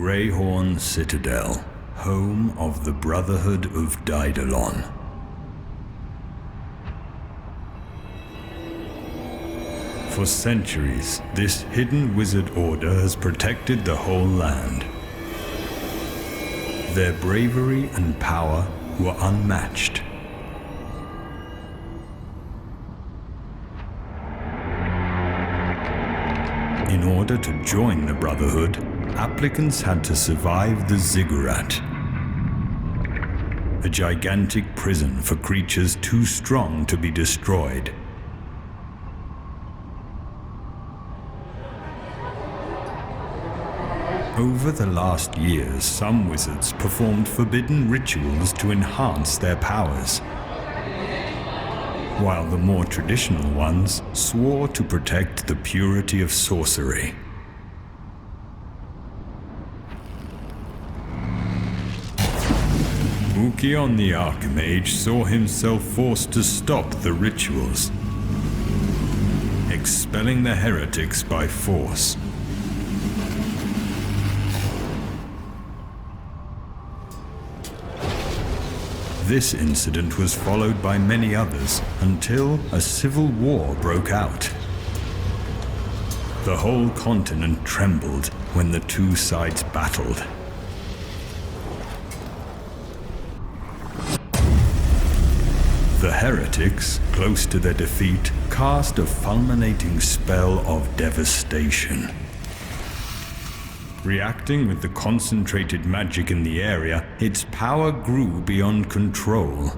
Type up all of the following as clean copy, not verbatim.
Greyhorn Citadel, home of the Brotherhood of Daedalon. For centuries, this hidden wizard order has protected the whole land. Their bravery and power were unmatched. In order to join the Brotherhood, applicants had to survive the Ziggurat, a gigantic prison for creatures too strong to be destroyed. Over the last years, some wizards performed forbidden rituals to enhance their powers, while the more traditional ones swore to protect the purity of sorcery. Ukion the Archmage saw himself forced to stop the rituals, expelling the heretics by force. This incident was followed by many others until a civil war broke out. The whole continent trembled when the two sides battled. The heretics, close to their defeat, cast a fulminating spell of devastation. Reacting with the concentrated magic in the area, its power grew beyond control.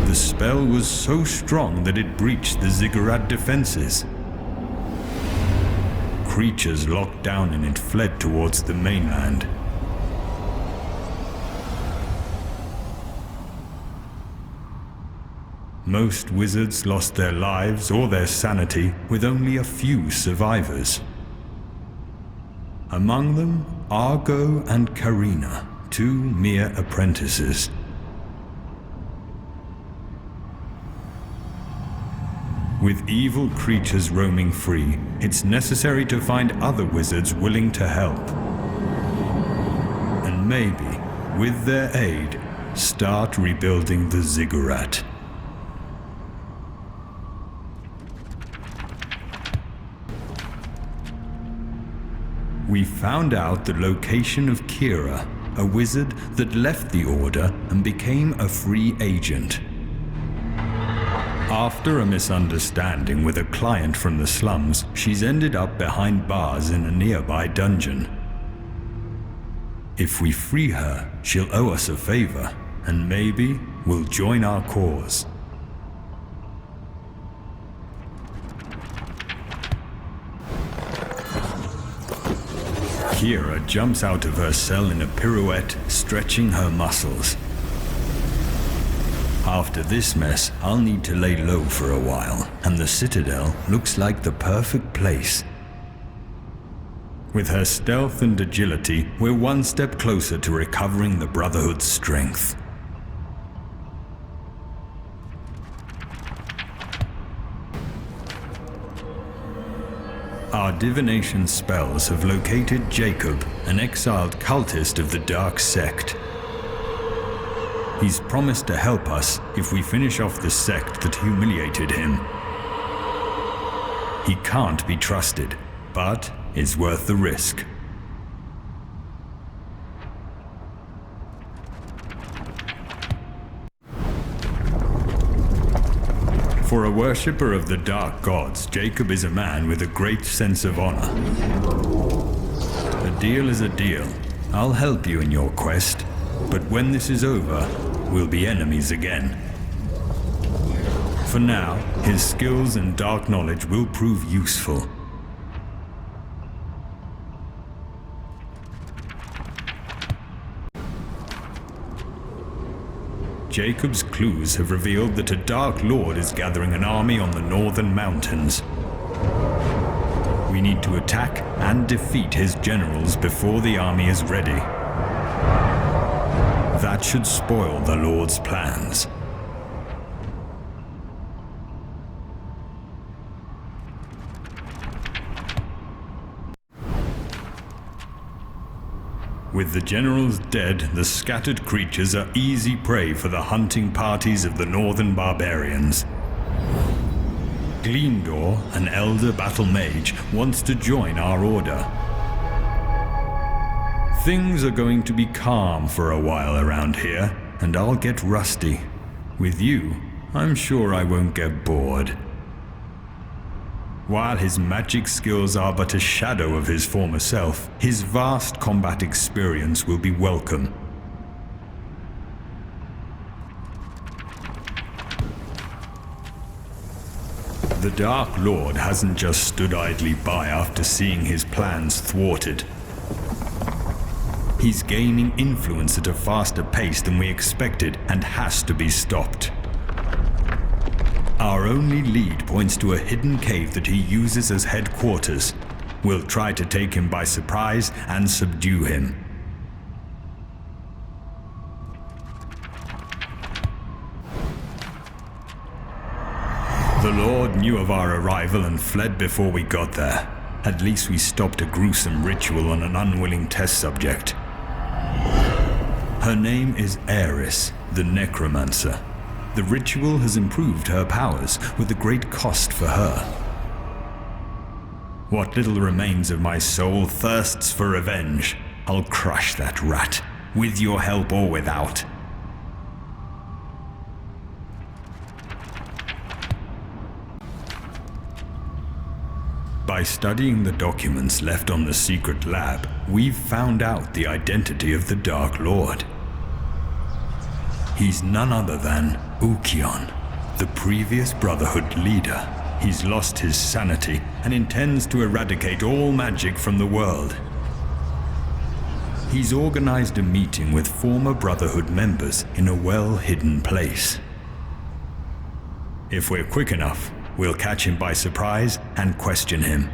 The spell was so strong that it breached the Ziggurat defenses. Creatures locked down in it fled towards the mainland. Most wizards lost their lives or their sanity, with only a few survivors. Among them, Argo and Karina, two mere apprentices. With evil creatures roaming free, it's necessary to find other wizards willing to help. And maybe, with their aid, start rebuilding the Ziggurat. We found out the location of Kira, a wizard that left the Order and became a free agent. After a misunderstanding with a client from the slums, she's ended up behind bars in a nearby dungeon. If we free her, she'll owe us a favor, and maybe will join our cause. Kira jumps out of her cell in a pirouette, stretching her muscles. After this mess, I'll need to lay low for a while, and the Citadel looks like the perfect place. With her stealth and agility, we're one step closer to recovering the Brotherhood's strength. Our divination spells have located Jacob, an exiled cultist of the Dark Sect. He's promised to help us if we finish off the sect that humiliated him. He can't be trusted, but it's worth the risk. For a worshipper of the dark gods, Jacob is a man with a great sense of honor. A deal is a deal. I'll help you in your quest, but when this is over, we'll be enemies again. For now, his skills and dark knowledge will prove useful. Jacob's clues have revealed that a Dark Lord is gathering an army on the northern mountains. We need to attack and defeat his generals before the army is ready. That should spoil the Lord's plans. With the generals dead, the scattered creatures are easy prey for the hunting parties of the northern barbarians. Gleendor, an elder battle mage, wants to join our order. Things are going to be calm for a while around here, and I'll get rusty. With you, I'm sure I won't get bored. While his magic skills are but a shadow of his former self, his vast combat experience will be welcome. The Dark Lord hasn't just stood idly by after seeing his plans thwarted. He's gaining influence at a faster pace than we expected and has to be stopped. Our only lead points to a hidden cave that he uses as headquarters. We'll try to take him by surprise and subdue him. The Lord knew of our arrival and fled before we got there. At least we stopped a gruesome ritual on an unwilling test subject. Her name is Eris, the Necromancer. The ritual has improved her powers, with a great cost for her. What little remains of my soul thirsts for revenge. I'll crush that rat, with your help or without. By studying the documents left on the secret lab, we've found out the identity of the Dark Lord. He's none other than Ukion, the previous Brotherhood leader. He's lost his sanity and intends to eradicate all magic from the world. He's organized a meeting with former Brotherhood members in a well-hidden place. If we're quick enough, we'll catch him by surprise and question him.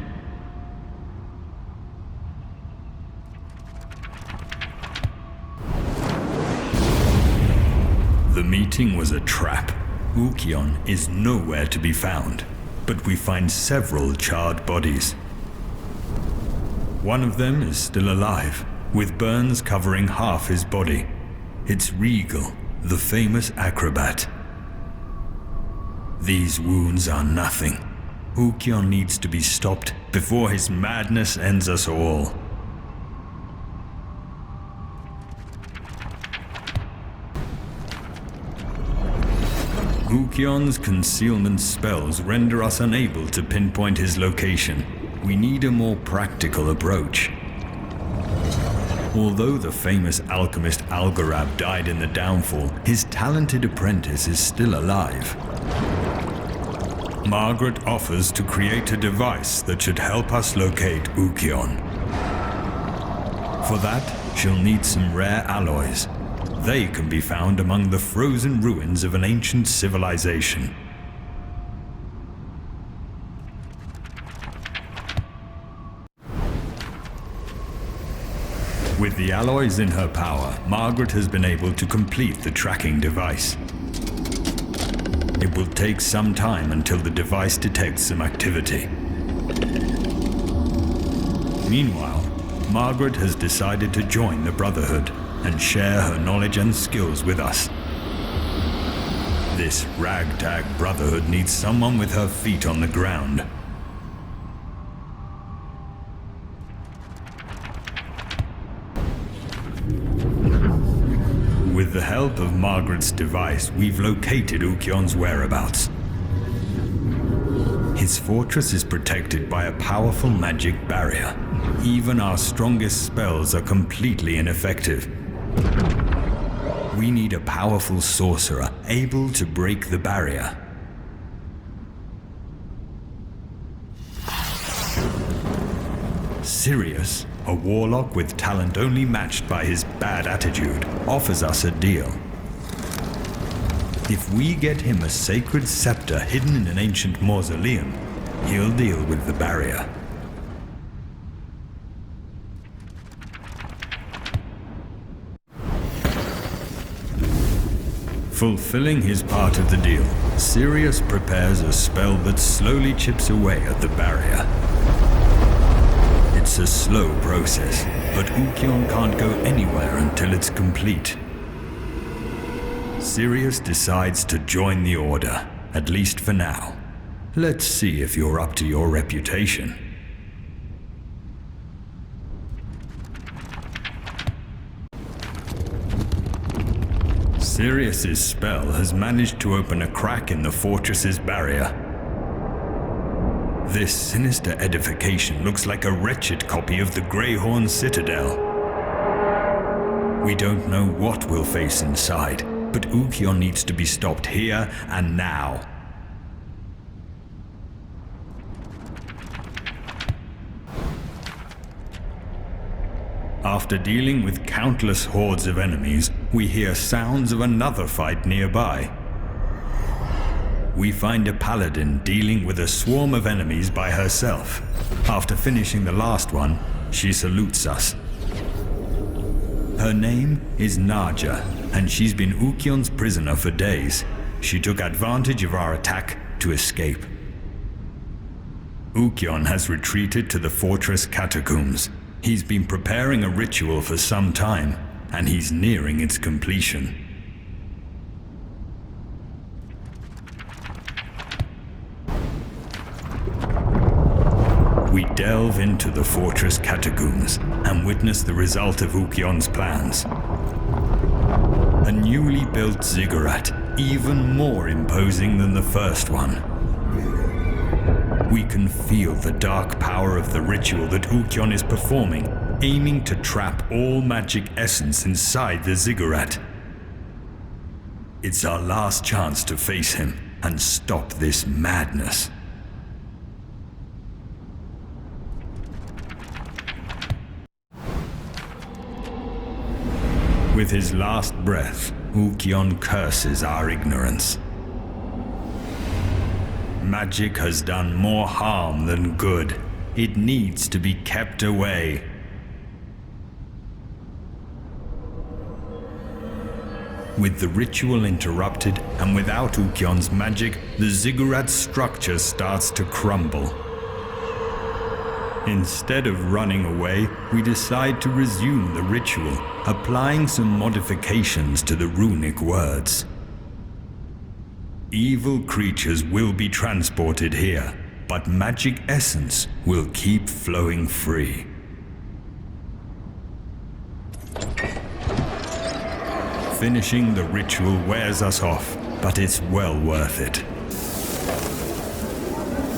The meeting was a trap. Ukion is nowhere to be found, but we find several charred bodies. One of them is still alive, with burns covering half his body. It's Regal, the famous acrobat. These wounds are nothing. Ukion needs to be stopped before his madness ends us all. Ukion's concealment spells render us unable to pinpoint his location. We need a more practical approach. Although the famous alchemist Algorab died in the downfall, his talented apprentice is still alive. Margaret offers to create a device that should help us locate Ukion. For that, she'll need some rare alloys. They can be found among the frozen ruins of an ancient civilization. With the alloys in her power, Margaret has been able to complete the tracking device. It will take some time until the device detects some activity. Meanwhile, Margaret has decided to join the Brotherhood and share her knowledge and skills with us. This ragtag Brotherhood needs someone with her feet on the ground. With the help of Margaret's device, we've located Ukion's whereabouts. His fortress is protected by a powerful magic barrier. Even our strongest spells are completely ineffective. We need a powerful sorcerer able to break the barrier. Sirius, a warlock with talent only matched by his bad attitude, offers us a deal. If we get him a sacred scepter hidden in an ancient mausoleum, he'll deal with the barrier. Fulfilling his part of the deal, Sirius prepares a spell that slowly chips away at the barrier. It's a slow process, but Ukion can't go anywhere until it's complete. Sirius decides to join the Order, at least for now. Let's see if you're up to your reputation. Sirius's spell has managed to open a crack in the fortress's barrier. This sinister edification looks like a wretched copy of the Greyhorn Citadel. We don't know what we'll face inside, but Ukion needs to be stopped here and now. After dealing with countless hordes of enemies, we hear sounds of another fight nearby. We find a paladin dealing with a swarm of enemies by herself. After finishing the last one, she salutes us. Her name is Naja, and she's been Ukion's prisoner for days. She took advantage of our attack to escape. Ukion has retreated to the fortress catacombs. He's been preparing a ritual for some time, and he's nearing its completion. We delve into the fortress catacombs and witness the result of Ukion's plans. A newly built ziggurat, even more imposing than the first one. We can feel the dark power of the ritual that Ukion is performing, aiming to trap all magic essence inside the ziggurat. It's our last chance to face him and stop this madness. With his last breath, Ukion curses our ignorance. Magic has done more harm than good. It needs to be kept away. With the ritual interrupted and without Ukion's magic, the ziggurat's structure starts to crumble. Instead of running away, we decide to resume the ritual, applying some modifications to the runic words. Evil creatures will be transported here, but magic essence will keep flowing free. Finishing the ritual wears us off, but it's well worth it.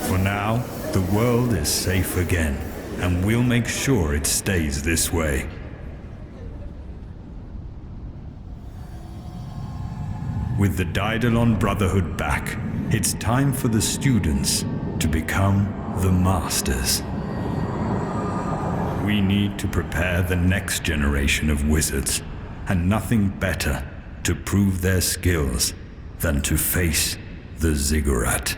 For now, the world is safe again, and we'll make sure it stays this way. With the Daedalon Brotherhood back, it's time for the students to become the masters. We need to prepare the next generation of wizards, and nothing better to prove their skills than to face the Ziggurat.